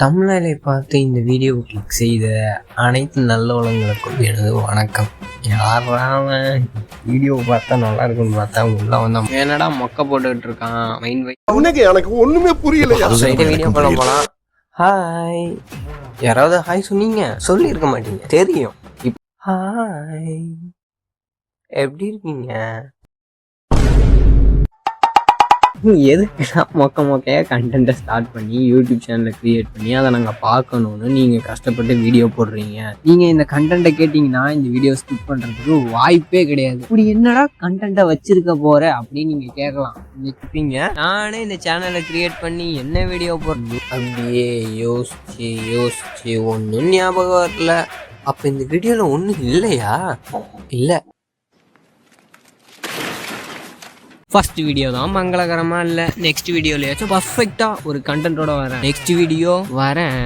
தமிழரை பார்த்து இந்த வீடியோ கிளிக் செய்த அனைத்து நல்ல உள்ளங்களுக்கும் எனது வணக்கம். யாராவன் வீடியோ பார்த்தா நல்லா இருக்குன்னு பார்த்தா உள்ள வந்தான் என்னடா மொக்க போட்டுக்கிட்டு இருக்கான். மைண்ட் வை எனக்கு ஒண்ணுமே புரியல. வீடியோ பண்ண போலாம். ஹாய், யாராவது ஹாய் சொன்னீங்க? சொல்லி இருக்க மாட்டீங்க, தெரியும். ஹாய், எப்படி இருக்கீங்க? எதுக்குன்னா மொக்கையாக கண்டென்ட்டை ஸ்டார்ட் பண்ணி யூடியூப் சேனலை க்ரியேட் பண்ணி அதை நாங்கள் பார்க்கணுன்னு நீங்கள் கஷ்டப்பட்டு வீடியோ போடுறீங்க. நீங்கள் இந்த கண்டென்ட்டை கேட்டிங்கன்னா இந்த வீடியோ ஸ்கிப் பண்ணுறதுக்கு வாய்ப்பே கிடையாது. இப்படி என்னடா கண்டென்ட்டை வச்சிருக்க போகிற அப்படின்னு நீங்கள் கேட்கலாம். கேட்பீங்க, நானே இந்த சேனலை க்ரியேட் பண்ணி என்ன வீடியோ போடுறது அப்படியே யோசிச்சு ஒன்றும் ஞாபகம் வரல. அப்போ இந்த வீடியோவில் ஒன்றும் இல்லையா? இல்லை, ஃபர்ஸ்ட் வீடியோ தான் மங்களகரமாக இல்லை. நெக்ஸ்ட் வீடியோலையாச்சும் பர்ஃபெக்டாக ஒரு கண்டென்ட்டோட வரேன். நெக்ஸ்ட் வீடியோ வரேன்.